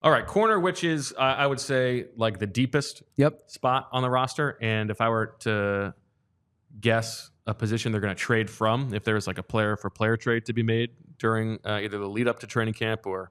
All right, corner, which is, I would say, like the deepest spot on the roster. And if I were to guess a position they're going to trade from, if there's like a player-for-player trade to be made during either the lead up to training camp or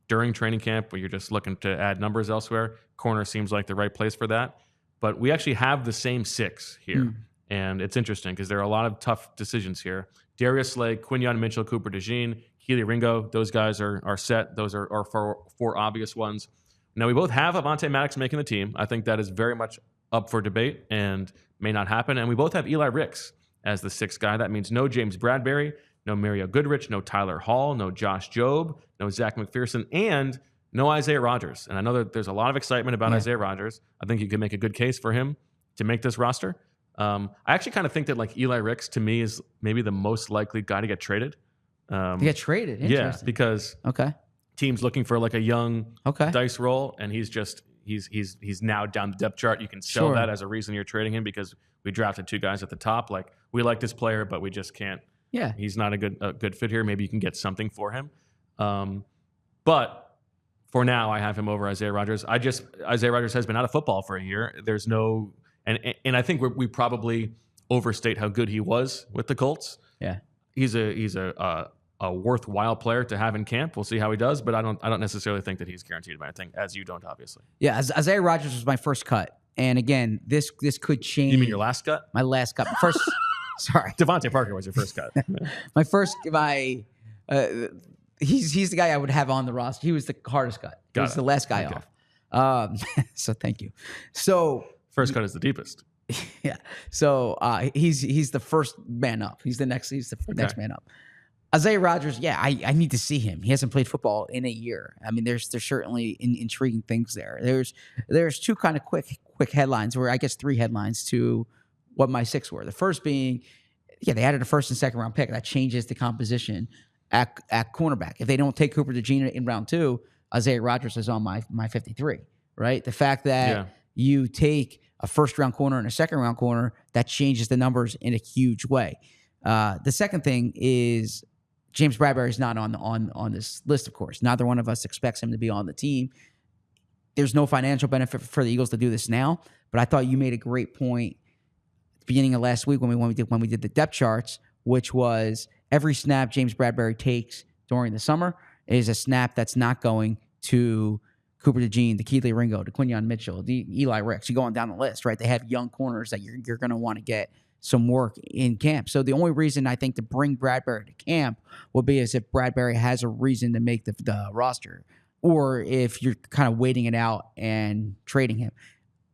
during training camp where you're just looking to add numbers elsewhere, corner seems like the right place for that. But we actually have the same 6 here. And it's interesting because there are a lot of tough decisions here. Darius Slay, Quinyon Mitchell, Cooper DeJean, Kelee Ringo, those guys are set. Those are 4 obvious ones. Now, we both have Avonte Maddox making the team. I think that is very much up for debate and may not happen. And we both have Eli Ricks as the 6th guy. That means no James Bradberry, no Mario Goodrich, no Tyler Hall, no Josh Jobe, no Zach McPherson, and no Isaiah Rodgers. And I know that there's a lot of excitement about Isaiah Rodgers. I think you could make a good case for him to make this roster. I actually kind of think that like Eli Ricks, to me, is maybe the most likely guy to get traded. Interesting. Yeah, because teams looking for like a young dice roll, and he's now down the depth chart. You can sell that as a reason you're trading him because we drafted 2 guys at the top. Like, we like this player, but we just can't. Yeah, he's not a good fit here. Maybe you can get something for him. But for now, I have him over Isaiah Rodgers. Isaiah Rodgers has been out of football for a year. There's no. And I think we probably overstate how good he was with the Colts. Yeah, he's a worthwhile player to have in camp. We'll see how he does, but I don't necessarily think that he's guaranteed by anything, as you don't, obviously. Yeah, Isaiah Rodgers was my first cut, and again, this could change. You mean your last cut? My last cut. First, sorry, Devontae Parker was your first cut. He's the guy I would have on the roster. He was the hardest cut. He was the last guy off. So thank you. So. First cut is the deepest. Yeah. So he's the first man up. He's the next next man up. Isaiah Rodgers, I need to see him. He hasn't played football in a year. I mean, there's certainly intriguing things there. There's 2 kind of quick headlines, or I guess 3 headlines to what my 6 were. The first being, they added a 1st and 2nd round pick. That changes the composition at cornerback. If they don't take Cooper DeJean in round 2, Isaiah Rodgers is on my 53, right? The fact that you take a 1st round corner and a 2nd round corner, that changes the numbers in a huge way. The second thing is James Bradberry is not on this list, of course. Neither one of us expects him to be on the team. There's no financial benefit for the Eagles to do this now, but I thought you made a great point at the beginning of last week when we did the depth charts, which was every snap James Bradberry takes during the summer is a snap that's not going to Cooper DeJean, the Kelee Ringo, the Quinyon Mitchell, the Eli Ricks. You go on down the list, right? They have young corners that you're going to want to get some work in camp. So the only reason I think to bring Bradberry to camp will be as if Bradberry has a reason to make the roster, or if you're kind of waiting it out and trading him.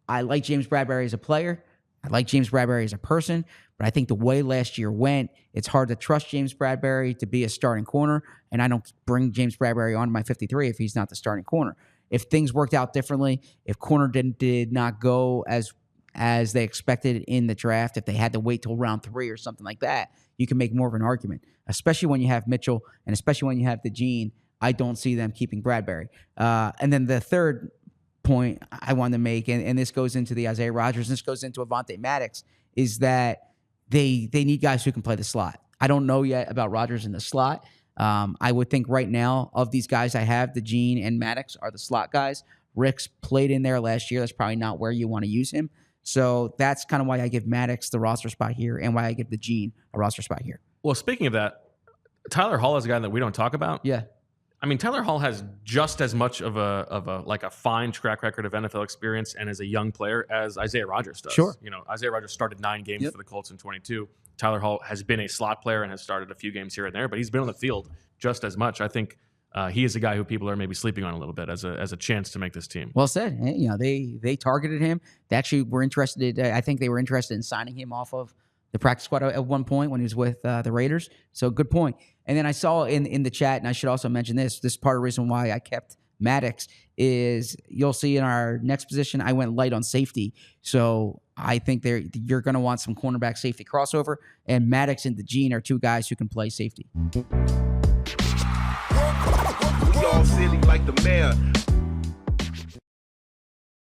I like James Bradberry as a player. I like James Bradberry as a person, but I think the way last year went, it's hard to trust James Bradberry to be a starting corner, and I don't bring James Bradberry on my 53 if he's not the starting corner. If things worked out differently, if corner did not go as they expected in the draft, if they had to wait till round 3 or something like that, you can make more of an argument, especially when you have Mitchell and especially when you have DeJean. I don't see them keeping Bradberry. And then the third point I wanted to make, and this goes into the Isaiah Rodgers, and this goes into Avonte Maddox, is that they need guys who can play the slot. I don't know yet about Rodgers in the slot. I would think right now of these guys I have, DeJean and Maddox are the slot guys. Ricks played in there last year. That's probably not where you want to use him. So that's kind of why I give Maddox the roster spot here and why I give DeJean a roster spot here. Well, speaking of that, Tyler Hall is a guy that we don't talk about. Yeah. I mean, Tyler Hall has just as much of a fine track record of NFL experience and as a young player as Isaiah Rodgers does. Sure. You know, Isaiah Rodgers started 9 games for the Colts in 22. Tyler Hall has been a slot player and has started a few games here and there, but he's been on the field just as much. I think he is a guy who people are maybe sleeping on a little bit as a chance to make this team. Well said. You know, they targeted him. They actually were interested. I think they were interested in signing him off of the practice squad at one point when he was with the Raiders. So good point. And then I saw in the chat, and I should also mention this is part of the reason why I kept Maddox, is you'll see in our next position, I went light on safety. So I think you're going to want some cornerback safety crossover, and Maddox and DeJean are 2 guys who can play safety. We all silly like the mayor.